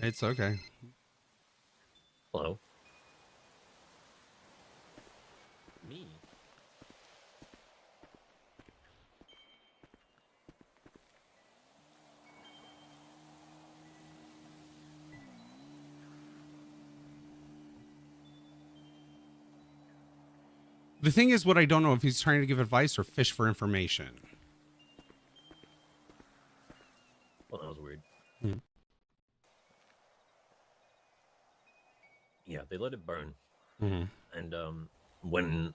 It's okay. Hello. Me? The thing is, what I don't know if he's trying to give advice or fish for information. Well, that was weird. Hmm. Yeah, they let it burn. Mm-hmm. And when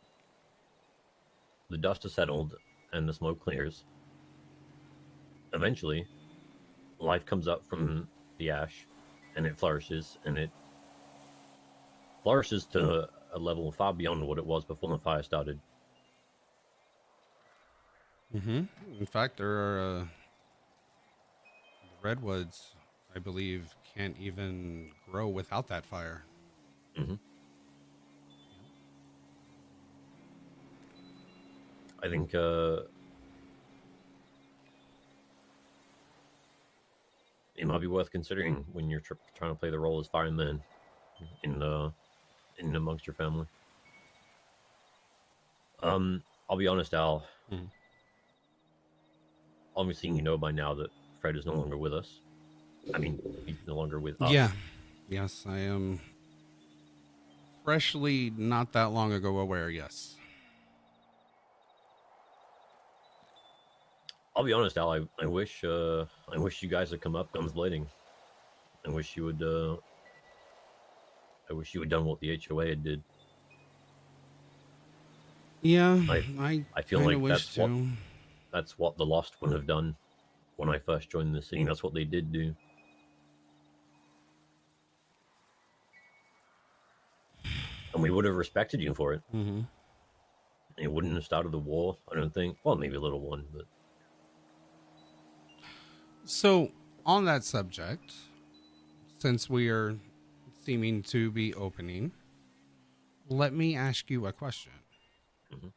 the dust has settled and the smoke clears, eventually life comes up from the ash and it flourishes, and it flourishes to a level far beyond what it was before the fire started. Mm-hmm. In fact, there are the redwoods, I believe, can't even grow without that fire. Mm-hmm. I think it might be worth considering when you're trying to play the role as fireman in amongst your family. I'll be honest, Al. Mm-hmm. Obviously, you know by now that Fred is no longer with us. I mean, he's no longer with us. Yeah. Yes, I am freshly, not that long ago, aware. Yes. I'll be honest, Al. I wish you guys had come up guns blazing. I wish you would done what the HOA had did. Yeah, I feel like that's what the Lost would have done when I first joined the scene. That's what they did do. And we would have respected you for it. Mm-hmm. It wouldn't have started the war, I don't think. Well, maybe a little one, but... So, on that subject, since we are seeming to be opening, let me ask you a question. Mm-hmm.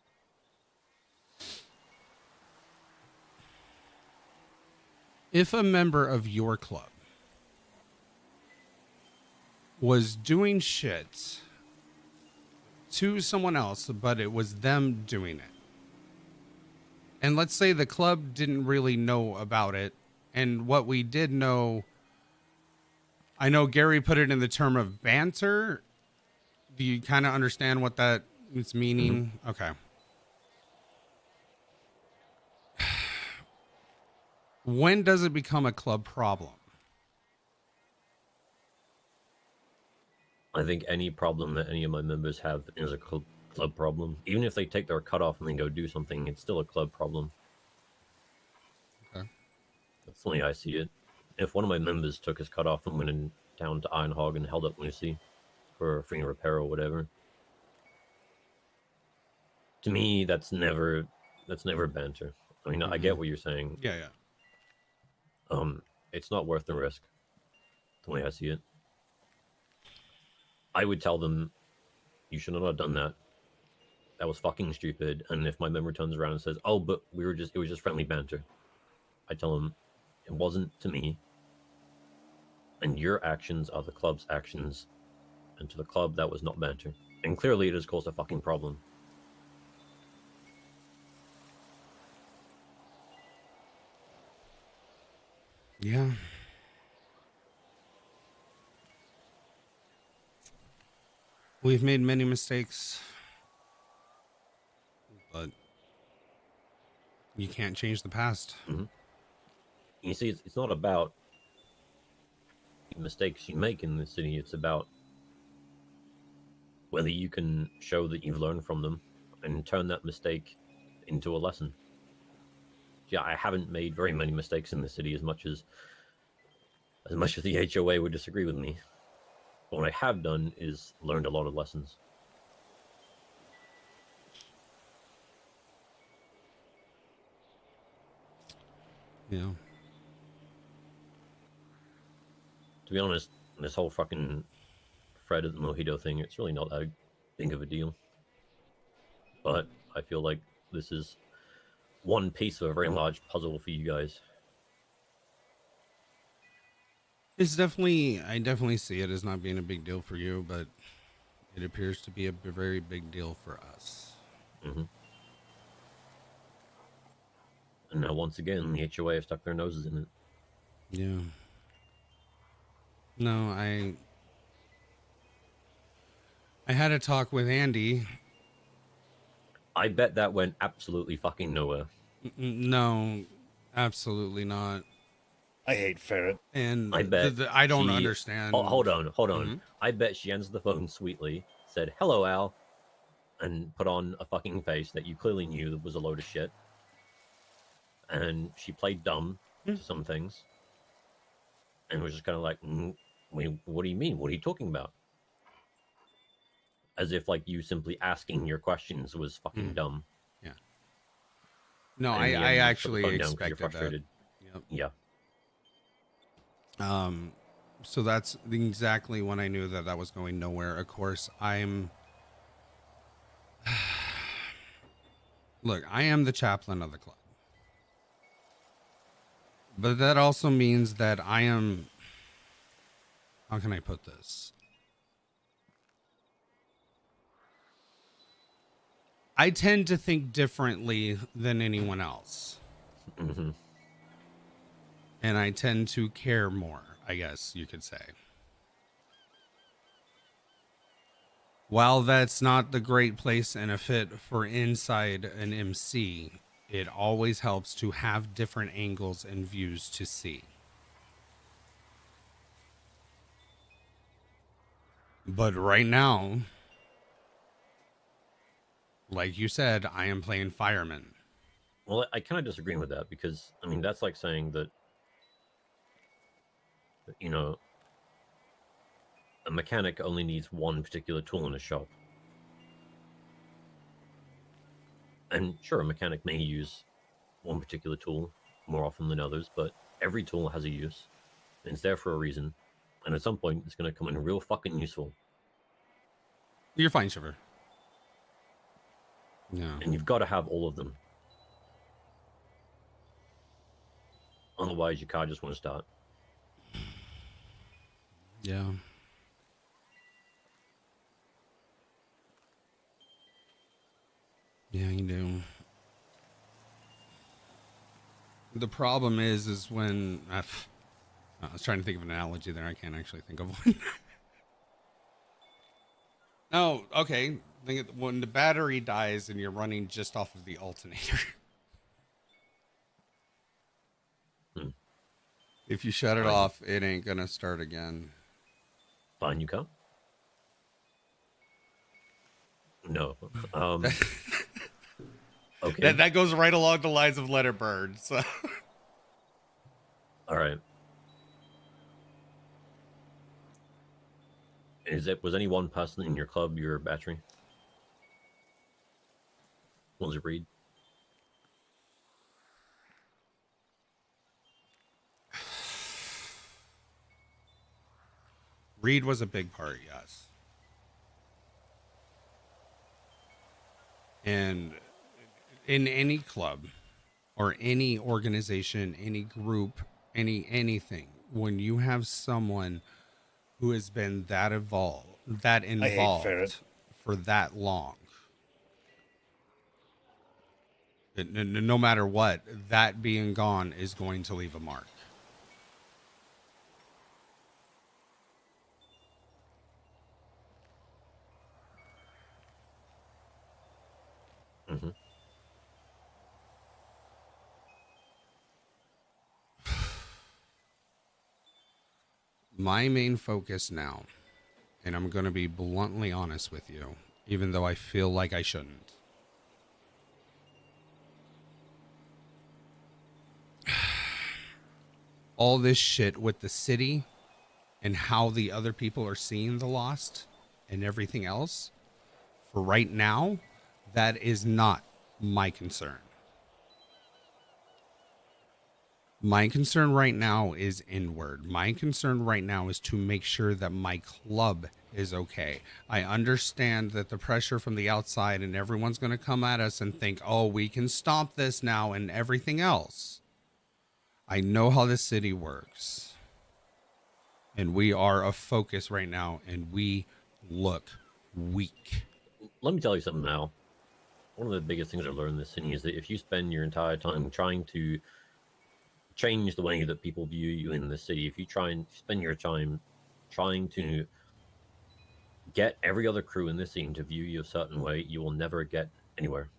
If a member of your club was doing shit to someone else, but it was them doing it, and let's say the club didn't really know about it, and what we did know, I know Gary put it in the term of banter. Do you kind of understand what that is meaning? Mm-hmm. Okay. When does it become a club problem? I think any problem that any of my members have is a club problem. Even if they take their cut off and then go do something, it's still a club problem. Okay. That's the way I see it. If one of my members took his cut off and went in down to Iron Hog and held up Lucy for free repair or whatever, to me, that's never banter. I mean, I get what you're saying. Yeah, yeah. It's not worth the risk. The way I see it, I would tell them, you should not have done that. That was fucking stupid. And if my member turns around and says, "Oh, but it was just friendly banter," I tell them, it wasn't to me. And your actions are the club's actions. And to the club, that was not banter. And clearly, it has caused a fucking problem. Yeah. We've made many mistakes, but you can't change the past. Mm-hmm. You see, it's not about mistakes you make in the city. It's about whether you can show that you've learned from them and turn that mistake into a lesson. Yeah, I haven't made very many mistakes in the city as much as the HOA would disagree with me. But what I have done is learned a lot of lessons. Yeah. To be honest, this whole fucking Fred at the Mojito thing, it's really not that big of a deal. But I feel like this is one piece of a very large puzzle for you guys. It's definitely, I definitely see it as not being a big deal for you, but it appears to be a very big deal for us. Mm-hmm. And now, once again, the HOA have stuck their noses in it. Yeah. No, I had a talk with Andy. I bet that went absolutely fucking nowhere. No, absolutely not. I hate Ferret. And I bet I don't she... understand. Oh, hold on. Mm-hmm. I bet she answered the phone sweetly, said, "Hello, Al," and put on a fucking face that you clearly knew was a load of shit. And she played dumb to some things. And was just kind of like, wait, what do you mean? What are you talking about? As if, like, you simply asking your questions was fucking dumb. Yeah. No, And I actually expected that. Yep. Yeah. So that's exactly when I knew that that was going nowhere. Of course, look, I am the chaplain of the club. But that also means that I am, how can I put this? I tend to think differently than anyone else. Mm-hmm. And I tend to care more, I guess you could say. While that's not the great place and a fit for inside an MC, it always helps to have different angles and views to see. But right now, like you said, I am playing fireman. Well, I kind of disagree with that because, I mean, that's like saying that, you know, a mechanic only needs one particular tool in a shop. And sure, a mechanic may use one particular tool more often than others, but every tool has a use. And it's there for a reason. And at some point, it's going to come in real fucking useful. You're fine, Shiver. Yeah. And you've got to have all of them. Otherwise, your car just won't start. Yeah. Yeah, you do. The problem is when I was trying to think of an analogy there. I can't actually think of one. Oh, okay. Think when the battery dies and you're running just off of the alternator. If you shut it off, it ain't gonna start again. Fine, you come? No. Okay. That goes right along the lines of Letterbird. So. All right. Was any one person in your club your battery? Was it Reed? Reed was a big part, yes. And in any club or any organization, any group, anything, when you have someone who has been that involved for that long, no matter what, that being gone is going to leave a mark. Mm-hmm. My main focus now, and I'm going to be bluntly honest with you, even though I feel like I shouldn't. All this shit with the city and how the other people are seeing the Lost and everything else, for right now, that is not my concern. My concern right now is inward. My concern right now is to make sure that my club is okay. I understand that the pressure from the outside and everyone's going to come at us and think, oh, we can stop this now and everything else. I know how the city works. and we are a focus right now, and we look weak. Let me tell you something now. One of the biggest things I learned in this city is that if you spend your entire time trying to change the way that people view you in the city, if you try and spend your time trying to get every other crew in this scene to view you a certain way, you will never get anywhere.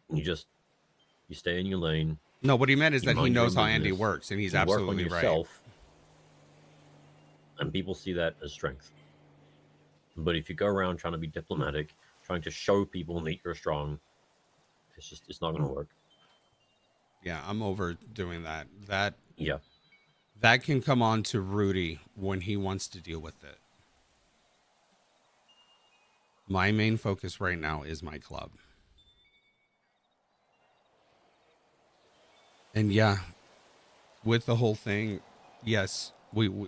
You stay in your lane. No, what he meant is you that he mind your knows own how Andy business, works, and he's you work on absolutely right. yourself, and people see that as strength. But if you go around trying to be diplomatic, trying to show people that you're strong, it's not going to work. Yeah, I'm over doing that. Yeah. That can come on to Rudy when he wants to deal with it. My main focus right now is my club. And yeah, with the whole thing, yes, we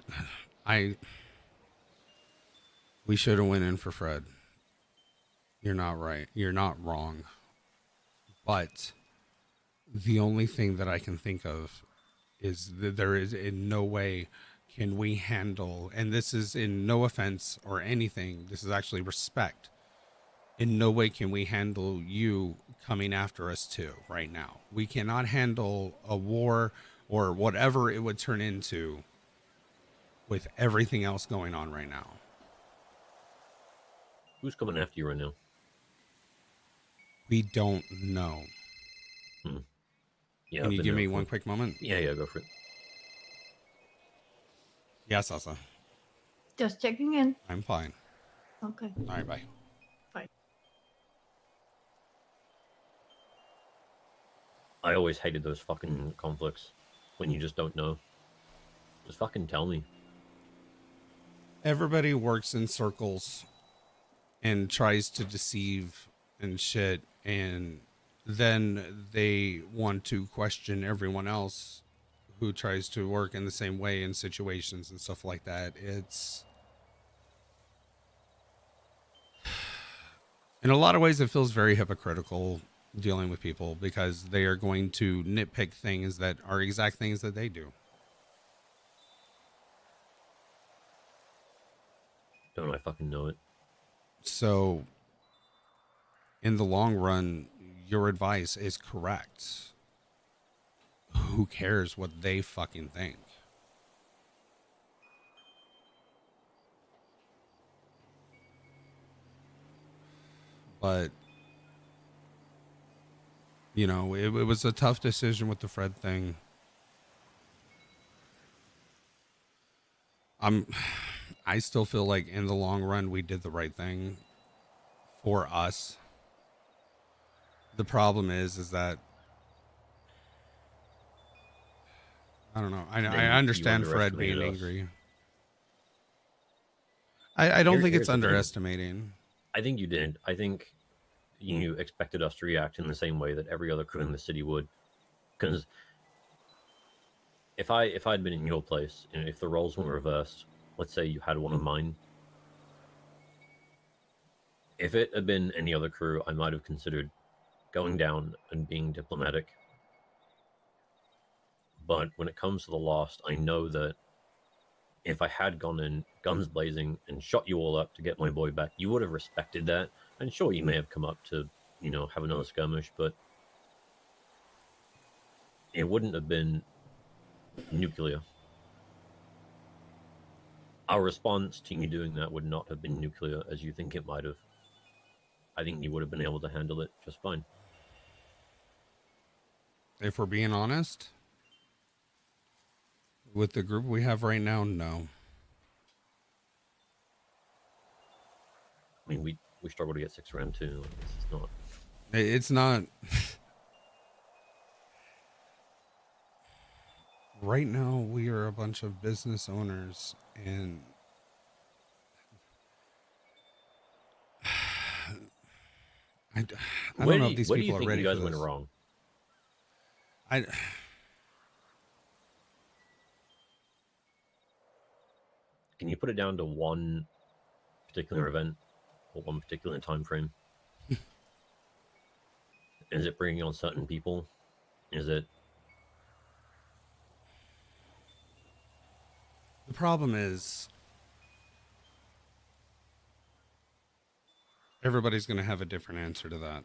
should have went in for Fred. You're not right. You're not wrong. But the only thing that I can think of is that there is in no way can we handle, and this is in no offense or anything, this is actually respect. In no way can we handle you coming after us too right now. We cannot handle a war or whatever it would turn into with everything else going on right now. Who's coming after you right now? We don't know. Yeah, Can you give me one quick moment? Yeah, go for it. Yeah, Sasa. Just checking in. I'm fine. Okay. All right, bye. Bye. I always hated those fucking conflicts when you just don't know. Just fucking tell me. Everybody works in circles and tries to deceive and shit, and then they want to question everyone else who tries to work in the same way in situations and stuff like that. It's in a lot of ways it feels very hypocritical dealing with people because they are going to nitpick things that are exact things that they do. Don't I fucking know it? So in the long run, your advice is correct. Who cares what they fucking think? But, you know, it was a tough decision with the Fred thing. I still feel like in the long run, we did the right thing for us. The problem is that I don't know. I understand Fred being angry. I don't think it's underestimating. I think you did. I think you expected us to react in the same way that every other crew in the city would. Because if I'd been in your place, and if the roles were reversed, let's say you had one of mine. If it had been any other crew, I might have considered going down and being diplomatic. But when it comes to the Lost, I know that if I had gone in guns blazing and shot you all up to get my boy back, you would have respected that. And sure, you may have come up to, you know, have another skirmish, but it wouldn't have been nuclear. Our response to you doing that would not have been nuclear as you think it might have. I think you would have been able to handle it just fine. If we're being honest, with the group we have right now, no. I mean, we struggle to get 6 round 2. Like, it's not. It's not. Right now, we are a bunch of business owners, and I don't know if these people are ready for this. Where do you think you guys went wrong? Can you put it down to one particular event or one particular time frame? Is it bringing on certain people? Is it problem is everybody's going to have a different answer to that.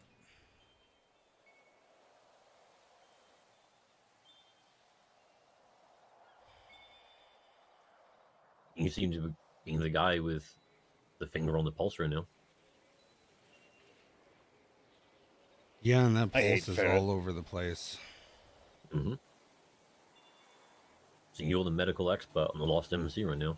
You seem to be being the guy with the finger on the pulse right now. Yeah, and that I hate pulse is ferret. all over the place. Mm-hmm. So you're the medical expert on the Lost MC right now.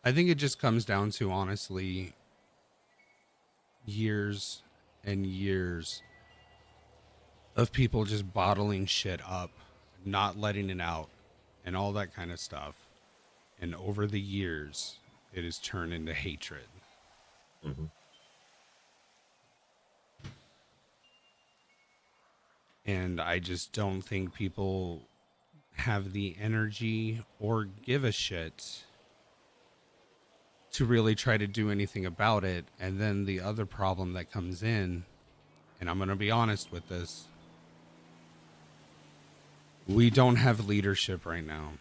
I think it just comes down to, honestly, years and years of people just bottling shit up, not letting it out, and all that kind of stuff. And over the years, it has turned into hatred. Mm-hmm. And I just don't think people have the energy or give a shit to really try to do anything about it. And then the other problem that comes in, and I'm going to be honest with this, we don't have leadership right now.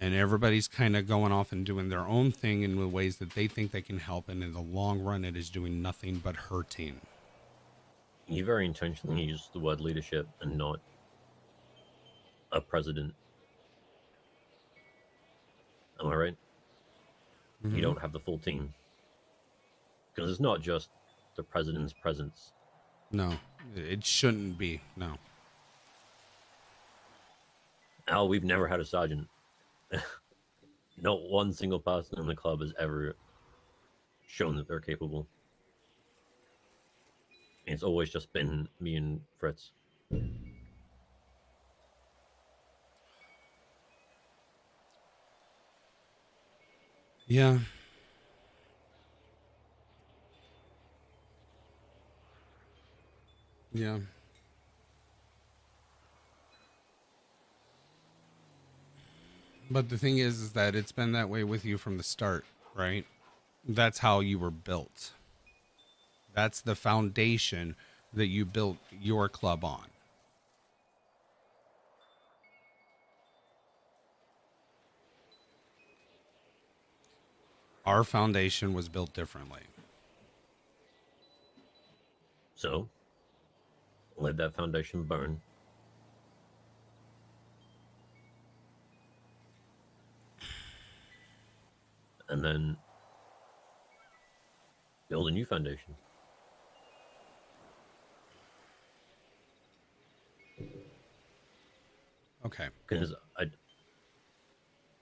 And everybody's kind of going off and doing their own thing in the ways that they think they can help. And in the long run, it is doing nothing but hurting. You very intentionally used the word leadership and not a president. Am I right? Mm-hmm. You don't have the full team. Because it's not just the president's presence. No, it shouldn't be. No. Al, we've never had a sergeant. Not one single person in the club has ever shown that they're capable. It's always just been me and Fritz. Yeah. Yeah. But the thing is that it's been that way with you from the start, right? That's how you were built. That's the foundation that you built your club on. Our foundation was built differently. So, let that foundation burn. And then build a new foundation. Okay. Because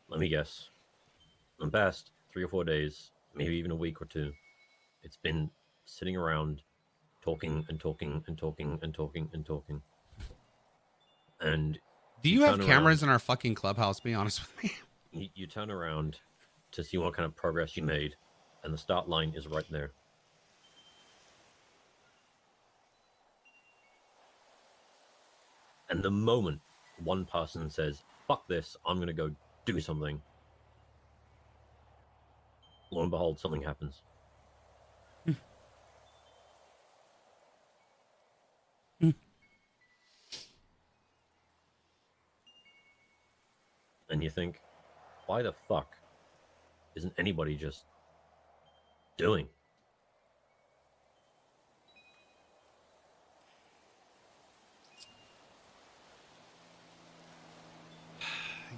let me guess, in the past 3 or 4 days, maybe even a week or two, it's been sitting around talking and talking and talking and talking and talking. And do you have turn cameras around, in our fucking clubhouse? Be honest with me. you turn around to see what kind of progress you made, and the start line is right there. And the moment one person says, fuck this, I'm going to go do something, lo and behold, something happens. And you think, why the fuck isn't anybody just doing?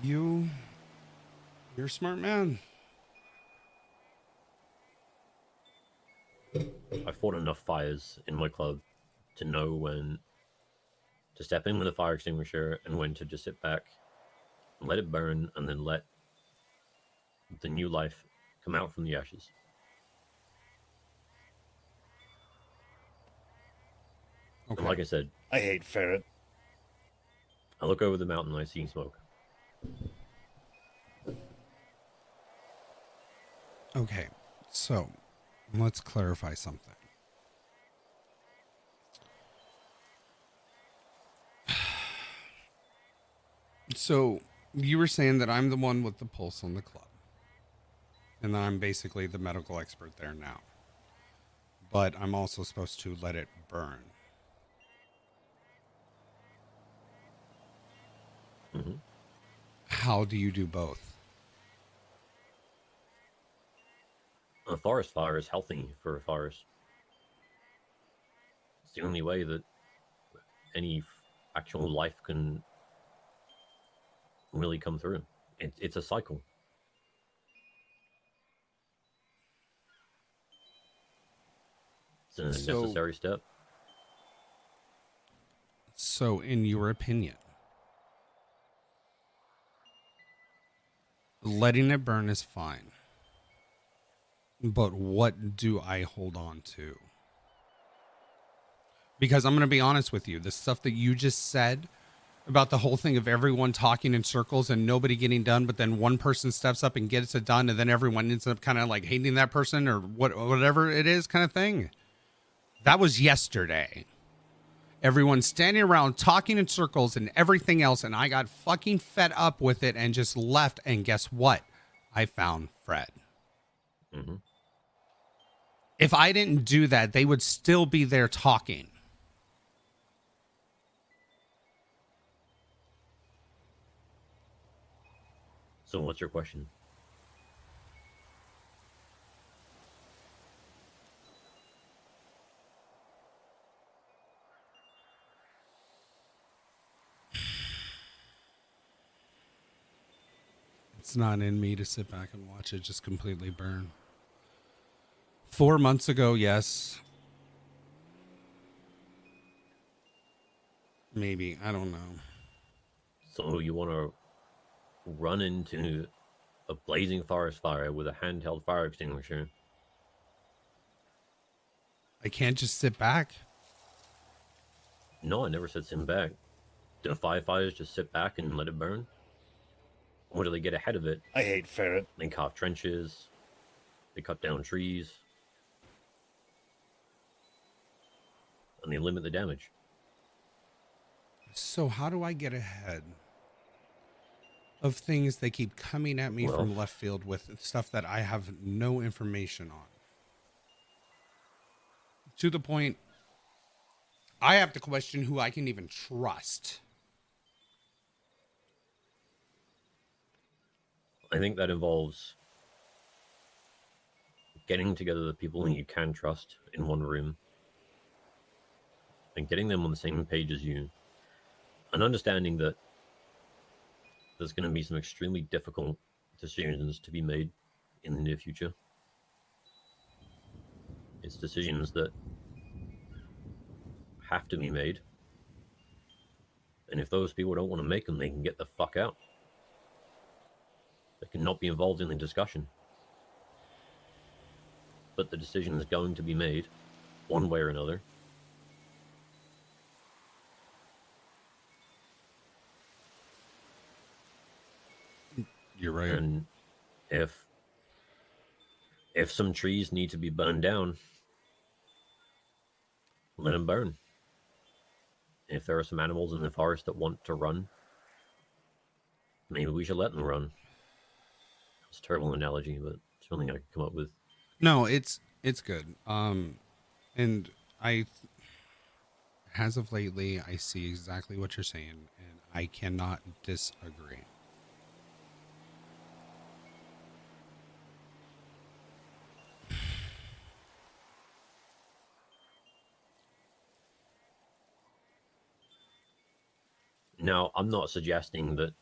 You're a smart man. I fought enough fires in my club to know when to step in with a fire extinguisher and when to just sit back and let it burn and then let the new life come out from the ashes. Okay. And like I said, I hate ferret. I look over the mountain and I see smoke. Okay, so let's clarify something. So you were saying that I'm the one with the pulse on the club, and that I'm basically the medical expert there now. but I'm also supposed to let it burn. Mm-hmm. How do you do both? A forest fire is healthy for a forest. It's the only way that any actual life can really come through. It's a cycle. It's a necessary step. So, in your opinion, letting it burn is fine. But what do I hold on to? Because I'm going to be honest with you, the stuff that you just said about the whole thing of everyone talking in circles and nobody getting done, but then one person steps up and gets it done, and then everyone ends up kind of like hating that person or whatever it is kind of thing. That was yesterday. Everyone standing around talking in circles and everything else, and I got fucking fed up with it and just left, and guess what? I found Fred. Mm-hmm. If I didn't do that, they would still be there talking. So what's your question? It's not in me to sit back and watch it just completely burn. 4 months ago, yes. Maybe. I don't know. So you want to run into a blazing forest fire with a handheld fire extinguisher? I can't just sit back. No, I never said sit back. Do firefighters just sit back and let it burn? Or do they get ahead of it? I hate ferret. They carve trenches. They cut down trees. And they limit the damage. So how do I get ahead of things that keep coming at me from left field with stuff that I have no information on? To the point, I have to question who I can even trust. I think that involves getting together the people you can trust in one room and getting them on the same page as you, and understanding that there's going to be some extremely difficult decisions to be made in the near future. It's decisions that have to be made, and if those people don't want to make them, they can get the fuck out. They cannot be involved in the discussion. But the decision is going to be made one way or another. You're right. And if some trees need to be burned down, let them burn. If there are some animals in the forest that want to run, maybe we should let them run. It's a terrible analogy, but it's something I can come up with. No, it's good. And as of lately, I see exactly what you're saying, and I cannot disagree. Now, I'm not suggesting that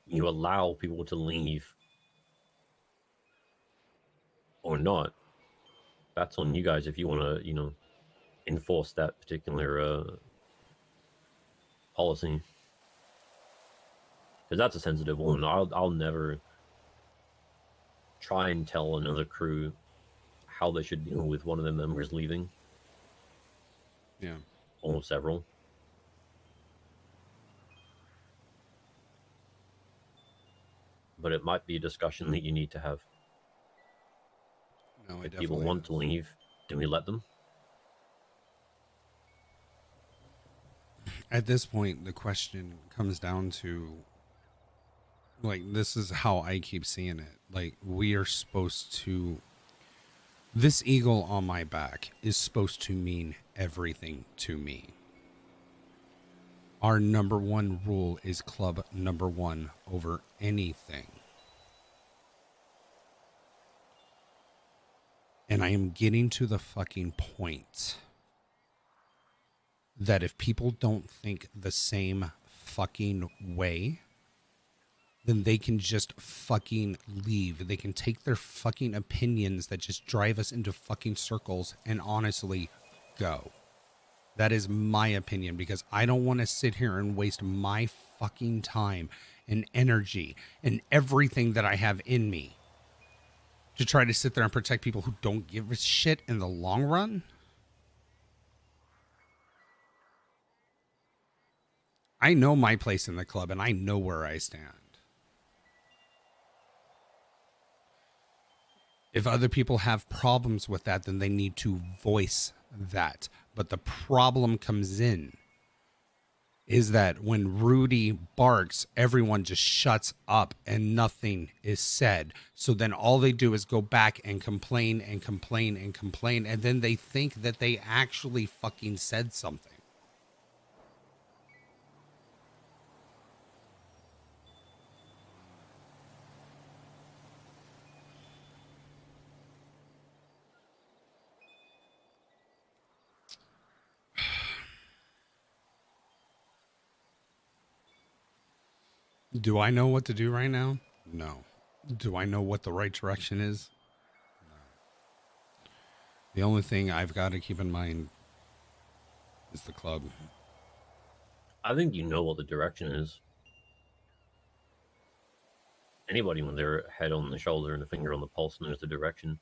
you allow people to leave or not. That's on you guys if you want to, enforce that particular policy. Because that's a sensitive one. I'll never try and tell another crew how they should deal with one of their members leaving. Yeah. Or several. But it might be a discussion that you need to have. No, if people want to leave, do we let them? At this point, the question comes down to, like, this is how I keep seeing it. Like, we are supposed to This eagle on my back is supposed to mean everything to me. Our number one rule is club number one over anything. And I am getting to the fucking point that if people don't think the same fucking way, then they can just fucking leave. They can take their fucking opinions that just drive us into fucking circles and honestly go. That is my opinion, because I don't want to sit here and waste my fucking time and energy and everything that I have in me to try to sit there and protect people who don't give a shit in the long run. I know my place in the club and I know where I stand. If other people have problems with that, then they need to voice that. But the problem comes in is that when Rudy barks, everyone just shuts up and nothing is said. So then all they do is go back and complain and complain and complain. And then they think that they actually fucking said something. Do I know what to do right now? No. Do I know what the right direction is? No. The only thing I've got to keep in mind is the club. I think you know what the direction is. Anybody with their head on the shoulder and a finger on the pulse knows the direction.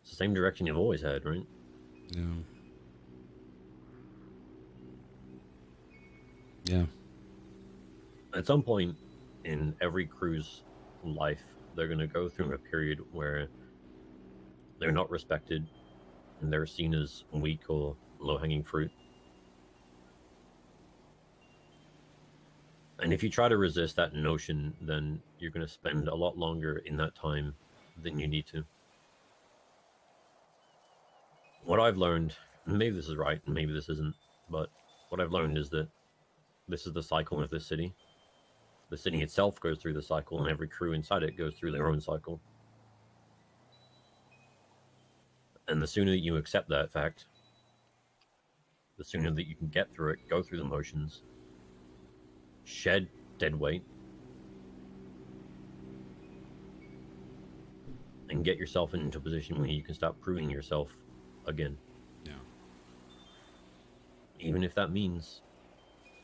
It's the same direction you've always had, right? Yeah. Yeah. At some point in every crew's life, they're going to go through a period where they're not respected and they're seen as weak or low-hanging fruit. And if you try to resist that notion, then you're going to spend a lot longer in that time than you need to. What I've learned, and maybe this is right, and maybe this isn't, but what I've learned is that this is the cycle of this city. The city itself goes through the cycle, and every crew inside it goes through their own cycle. And the sooner that you accept that fact, the sooner that you can get through it, go through the motions, shed dead weight, and get yourself into a position where you can start proving yourself again. Yeah. Even if that means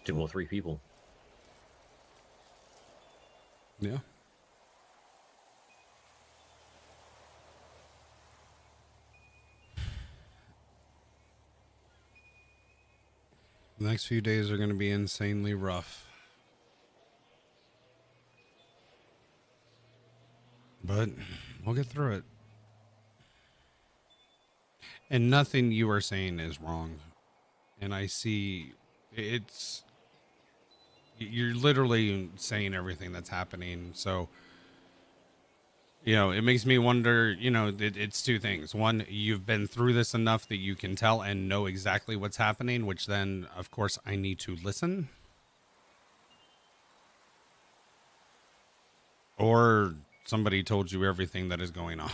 2 or 3 people. Yeah. The next few days are going to be insanely rough. But we'll get through it. And nothing you are saying is wrong. And I see it's... You're literally saying everything that's happening. So, you know, it makes me wonder, you know, it's 2 things. One, you've been through this enough that you can tell and know exactly what's happening, which then, of course, I need to listen. Or somebody told you everything that is going on.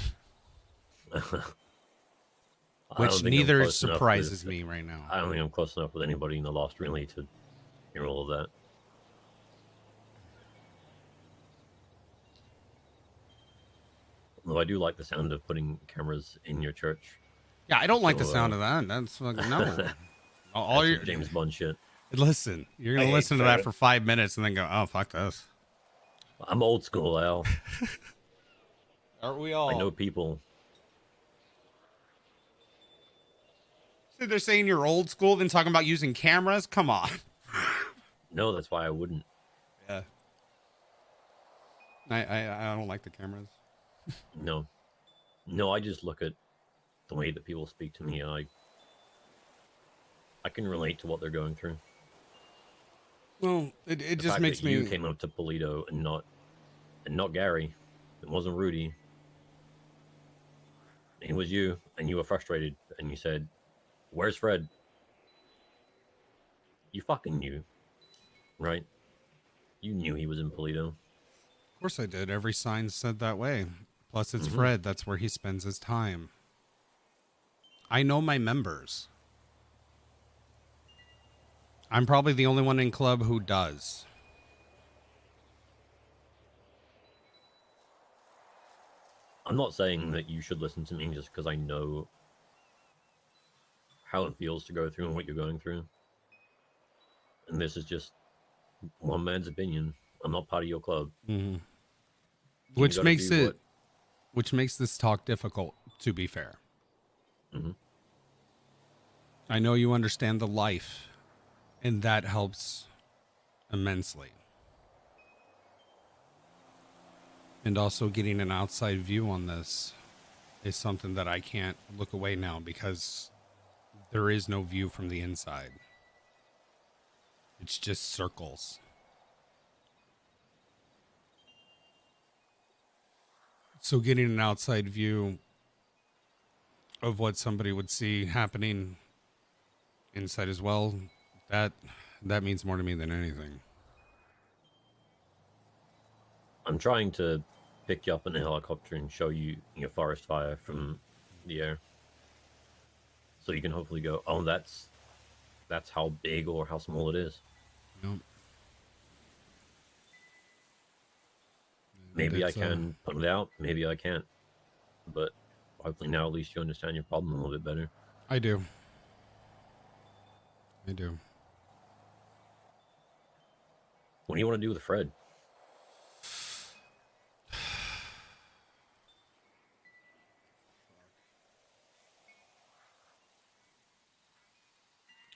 Which neither surprises me right now. I don't think I'm close enough with anybody in the Lost really to hear all of that. Although I do like the sound of putting cameras in your church. Yeah, I don't like the sound of that. That's fucking no. All your James Bond shit. Listen, you're gonna listen to that for 5 minutes and then go, "Oh, fuck this." I'm old school, Al. Aren't we all? I know people. So they're saying you're old school, then talking about using cameras. Come on. No, that's why I wouldn't. Yeah. I don't like the cameras. No, I just look at the way that people speak to me, and I can relate to what they're going through. Well, it The just fact makes that me. You came up to Polito and not Gary. It wasn't Rudy. It was you, and you were frustrated, and you said, "Where's Fred?" You fucking knew, right? You knew he was in Polito. Of course I did. Every sign said that way. Plus, it's Mhm. Fred. That's where he spends his time. I know my members. I'm probably the only one in club who does. I'm not saying that you should listen to me just because I know how it feels to go through and what you're going through. And this is just one man's opinion. I'm not part of your club. Mm-hmm. You Which gotta makes do it, what- which makes this talk difficult, to be fair. Mhm. I know you understand the life, and that helps immensely. And also getting an outside view on this is something that I can't look away now because there is no view from the inside. It's just circles. So getting an outside view of what somebody would see happening inside as well, that means more to me than anything. I'm trying to pick you up in a helicopter and show you your forest fire from the air. So you can hopefully go, oh, that's how big or how small it is. Nope. Maybe I It's, can put it out, maybe I can't. But hopefully now at least you understand your problem a little bit better. I do. I do. What do you want to do with Fred?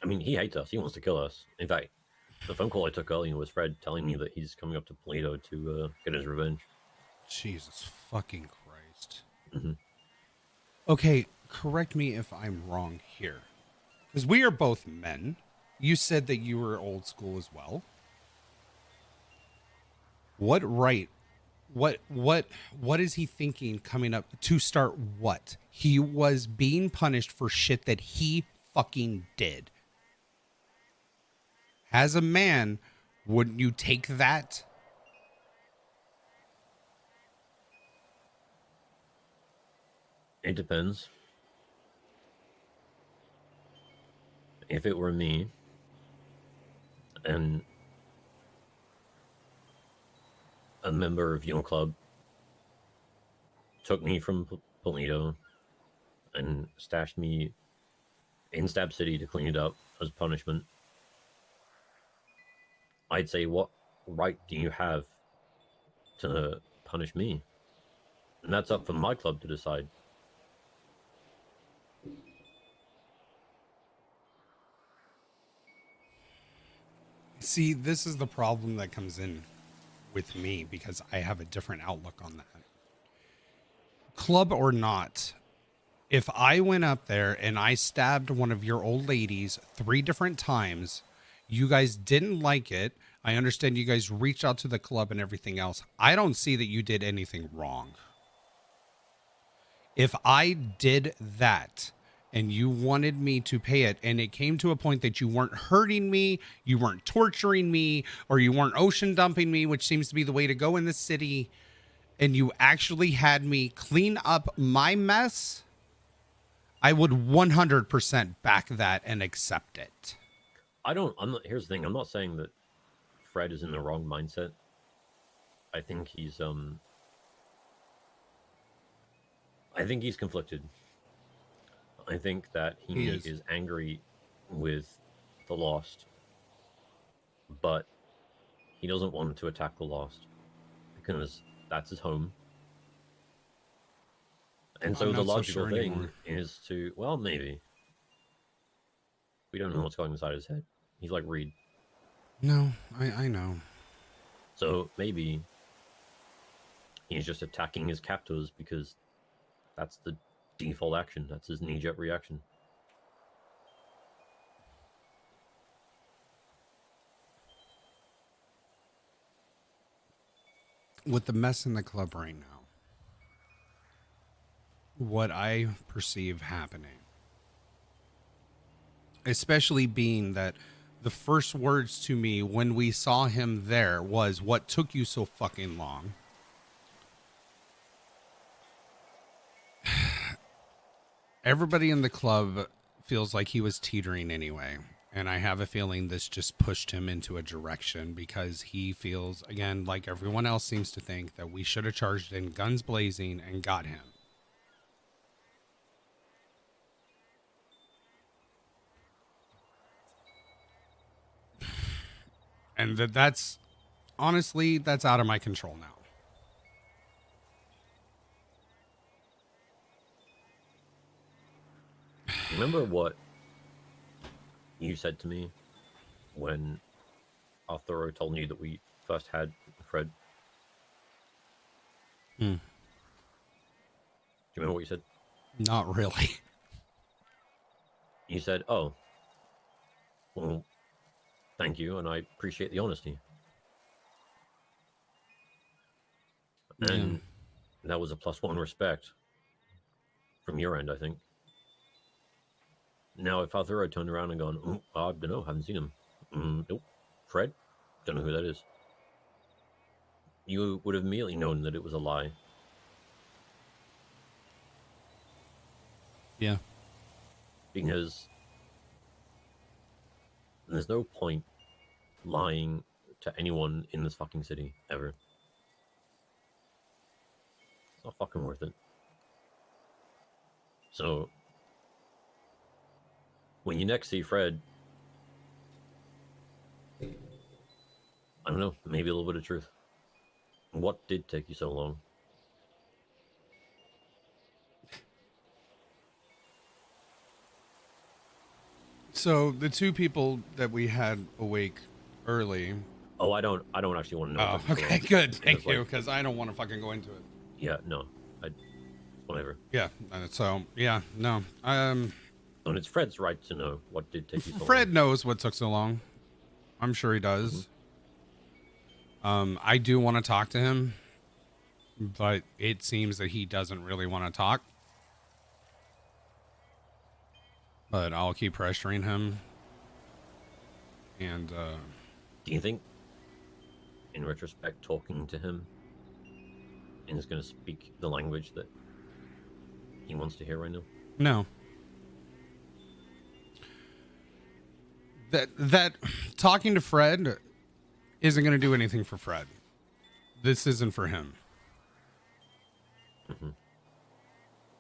I mean, he hates us. He wants to kill us. In fact, the phone call I took earlier was Fred telling me that he's coming up to Polito to get his revenge. Jesus fucking Christ. Mm-hmm. Okay, correct me if I'm wrong here. Because we are both men. You said that you were old school as well. What right? What is he thinking coming up to start what? He was being punished for shit that he fucking did. As a man, wouldn't you take that? It depends. If it were me, and a member of your club took me from Polito and stashed me in Stab City to clean it up as punishment, I'd say, what right do you have to punish me? And that's up for my club to decide. See, this is the problem that comes in with me because I have a different outlook on that. Club or not, if I went up there and I stabbed one of your old ladies 3 different times, you guys didn't like it. I understand you guys reached out to the club and everything else. I don't see that you did anything wrong. If I did that and you wanted me to pay it and it came to a point that you weren't hurting me, you weren't torturing me, or you weren't ocean dumping me, which seems to be the way to go in this city, and you actually had me clean up my mess, I would 100% back that and accept it. Here's the thing. I'm not saying that Fred is in the wrong mindset. I think he's conflicted. I think that he is angry with the Lost, but he doesn't want to attack the Lost because that's his home. And so the logical thing is to, well, maybe. We don't know what's going inside his head. He's like Reed. No, I know. So maybe he's just attacking his captors because that's the default action. That's his knee-jerk reaction. With the mess in the club right now, what I perceive happening. Especially being that the first words to me when we saw him there was, "What took you so fucking long?" Everybody in the club feels like he was teetering anyway. And I have a feeling this just pushed him into a direction because he feels, again, like everyone else seems to think, that we should have charged in guns blazing and got him. And that's honestly, that's out of my control now. Remember what you said to me when Arthur told you that we first had Fred? Do you remember what you said? Not really. You said, "Oh, well, thank you, and I appreciate the honesty." And that was a +1 respect from your end, I think. Now, if Arthur had turned around and gone, "I don't know, haven't seen him. Nope. Fred? Don't know who that is." You would have immediately known that it was a lie. Yeah. Because there's no point lying to anyone in this fucking city, ever. It's not fucking worth it. So, when you next see Fred, I don't know, maybe a little bit of truth. What did take you so long? So the two people that we had awake early. Oh, I don't actually want to know. Oh, okay, good. Thank you, like, because I don't want to fucking go into it. Yeah, no. Whatever. Yeah, so, yeah, no. And it's Fred's right to know what did take you so long. Fred knows what took so long. I'm sure he does. I do want to talk to him, but it seems that he doesn't really want to talk. But I'll keep pressuring him. And, do you think, in retrospect, talking to him is going to speak the language that he wants to hear right now? No. That talking to Fred isn't going to do anything for Fred. This isn't for him.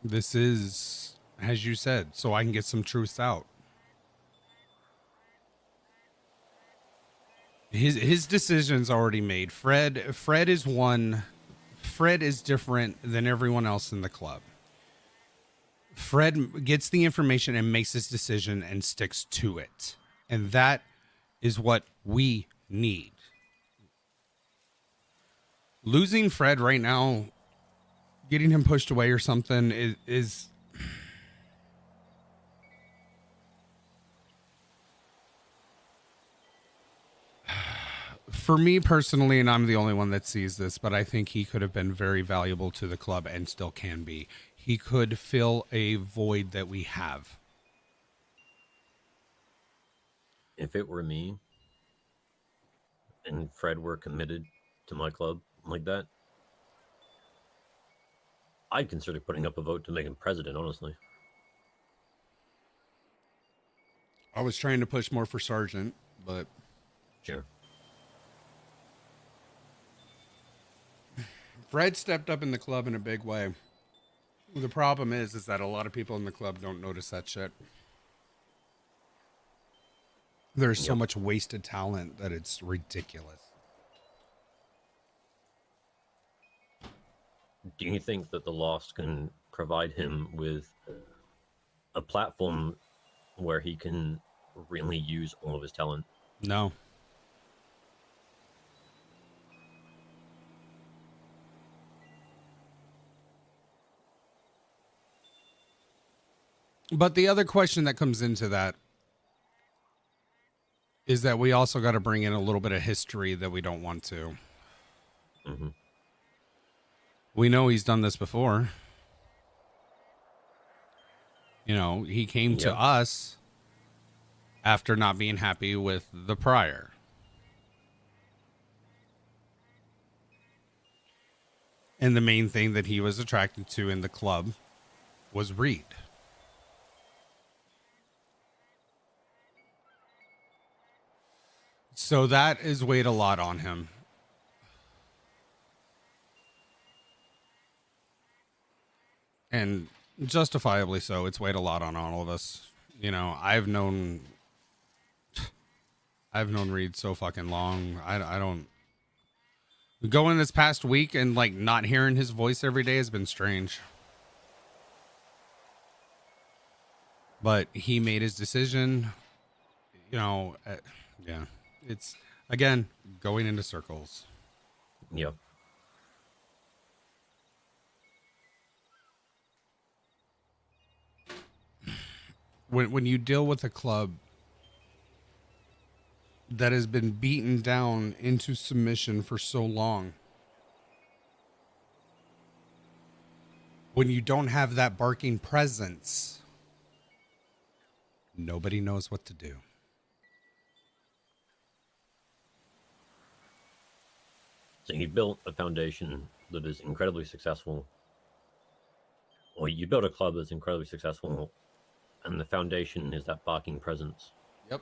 This is, as you said, so I can get some truths out. His decision's already made. Fred is one. Fred is different than everyone else in the club. Fred gets the information and makes his decision and sticks to it. And that is what we need. Losing Fred right now, getting him pushed away or something is for me personally, and I'm the only one that sees this, but I think he could have been very valuable to the club and still can be. He could fill a void that we have. If it were me and Fred were committed to my club like that, I'd consider putting up a vote to make him president, honestly. I was trying to push more for sergeant, but Sure. Fred stepped up in the club in a big way. The problem is that a lot of people in the club don't notice that shit. There's so much wasted talent that it's ridiculous. Do you think that the Lost can provide him with a platform where he can really use all of his talent? No. But the other question that comes into that is that we also got to bring in a little bit of history that we don't want to. We know he's done this before. You know, he came to Yep. us after not being happy with the prior. And the main thing that he was attracted to in the club was Reed. So that is weighed a lot on him. And justifiably so. It's weighed a lot on all of us. You know, I've known Reed so fucking long. I don't going this past week and like not hearing his voice every day has been strange. But he made his decision. You know, yeah. It's again going into circles. Yep. When you deal with a club that has been beaten down into submission for so long, when you don't have that barking presence, nobody knows what to do. So you built a foundation that is incredibly successful. Or you built a club that's incredibly successful, and the foundation is that barking presence. Yep.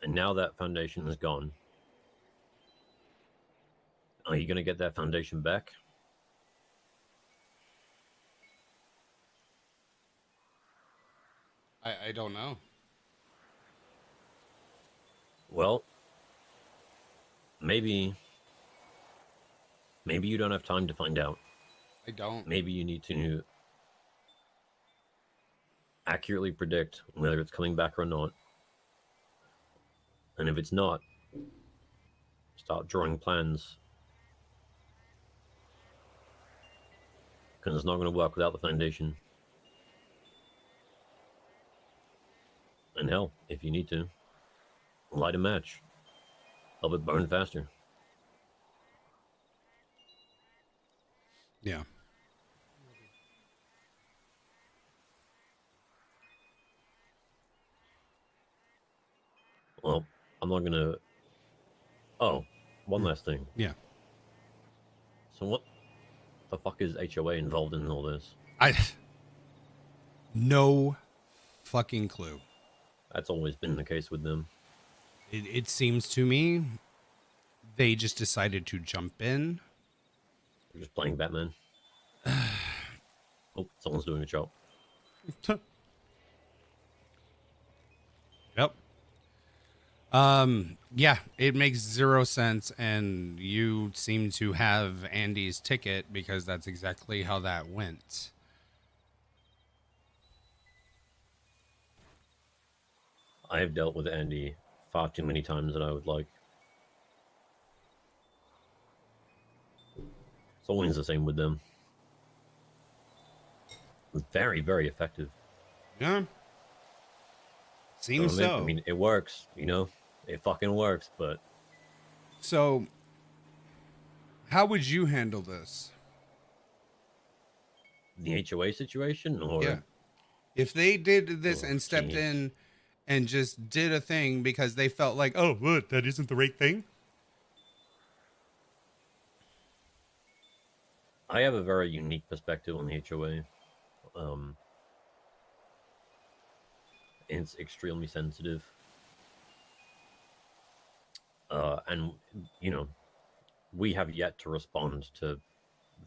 And now that foundation is gone. Are you going to get that foundation back? I don't know. Well, maybe you don't have time to find out. I don't. Maybe you need to accurately predict whether it's coming back or not. And if it's not, start drawing plans. Because it's not going to work without the foundation. And hell, if you need to, light a match. Help it burn faster. Yeah. Well, I'm not gonna... Oh, one last thing. Yeah. So what the fuck is HOA involved in all this? No fucking clue. That's always been the case with them. It seems to me they just decided to jump in. They're just playing Batman. Oh, someone's doing a chop. Yep. Yeah, it makes zero sense, and you seem to have Andy's ticket because that's exactly how that went. I have dealt with Andy far too many times that I would like. It's always the same with them. Very, very effective. Yeah. Seems so. I mean, it works, you know? It fucking works, but... So, how would you handle this? The HOA situation? Or... Yeah. If they did this Oh, and stepped jeez. in and just did a thing because they felt like, oh, what? That isn't the right thing? I have a very unique perspective on the HOA. It's extremely sensitive. And, you know, we have yet to respond to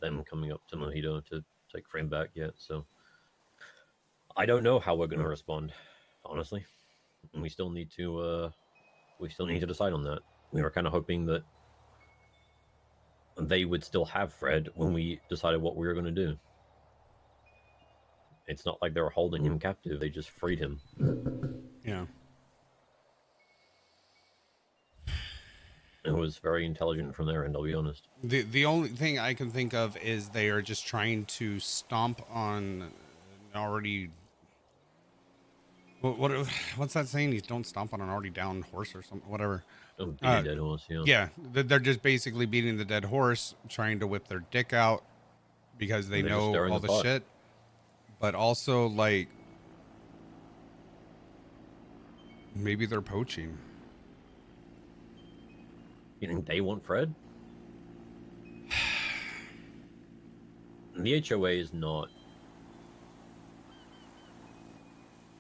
them coming up to Mojito to take frame back yet, so I don't know how we're going to respond, honestly. And we still need to decide on that. We were kind of hoping that they would still have Fred when we decided what we were going to do. It's not like they were holding him captive, they just freed him. Yeah. It was very intelligent from their end, I'll be honest. The only thing I can think of is they are just trying to stomp on an already... What's that saying? You don't stomp on an already down horse or something, whatever. Beating a dead horse, yeah. Yeah, they're just basically beating the dead horse, trying to whip their dick out because they They're just know stirring all the the pot. shit. But also, like, Maybe they're poaching. You think they want Fred? The HOA is not.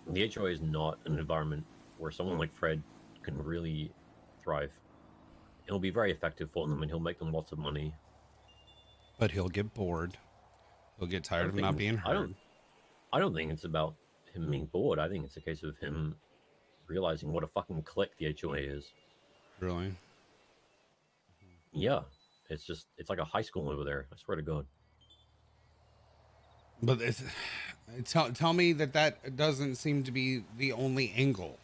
The HOA is not an environment where someone like Fred can really thrive. It'll be very effective for them, and he'll make them lots of money. But he'll get bored. He'll get tired of not being heard. I don't think it's about him being bored. I think it's a case of him realizing what a fucking click the HOA is. Really? Yeah. It's like a high school over there. I swear to God. But tell me that doesn't seem to be the only angle.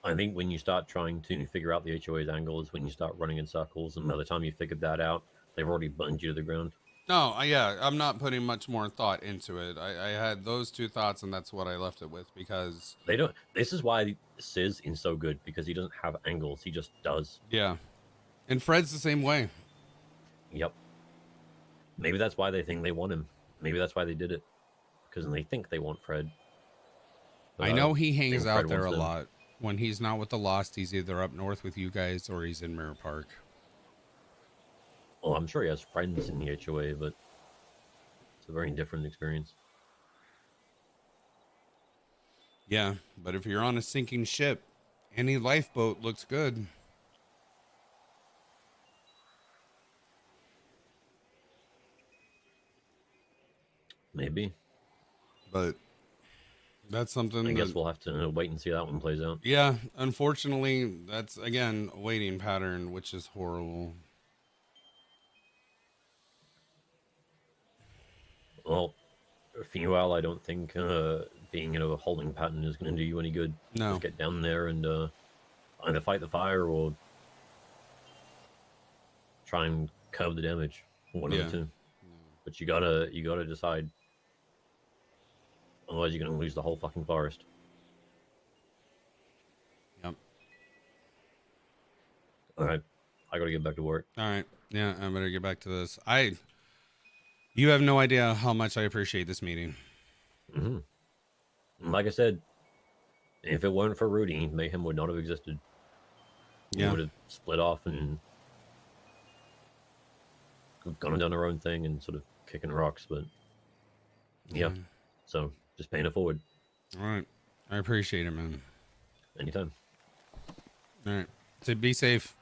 I think when you start trying to figure out the HOA's angle is when you start running in circles, and by the time you figured that out, they've already burned you to the ground. No, yeah, I'm not putting much more thought into it. I had those two thoughts, and that's what I left it with, because They don't. This is why Sizz is so good, because he doesn't have angles. He just does. yeah, and Fred's the same way. Yep. Maybe that's why they think they want him. Maybe that's why they did it, because they think they want Fred. I know he hangs out Fred there a wants them. lot. When he's not with the Lost, he's either up north with you guys or he's in Mirror Park. Well, I'm sure he has friends in the HOA, but it's a very different experience. Yeah, but if you're on a sinking ship, any lifeboat looks good. Maybe. But that's something I guess we'll have to wait and see how that one plays out. Yeah, unfortunately, that's, again, a waiting pattern, which is horrible. Well, for you, Al, I don't think being in a holding pattern is going to do you any good. No. Just get down there and either fight the fire or try and curb the damage. One of the two. But you gotta decide. Otherwise, you're going to lose the whole fucking forest. Yep. All right. I got to get back to work. All right. Yeah, I better get back to this. You have no idea how much I appreciate this meeting. Mm-hmm. Like I said, if it weren't for Rudy, Mayhem would not have existed. We would have split off and gone and done our own thing and sort of kicking rocks, but yeah. So just paying it forward. All right. I appreciate it, man. Anytime. All right. So be safe.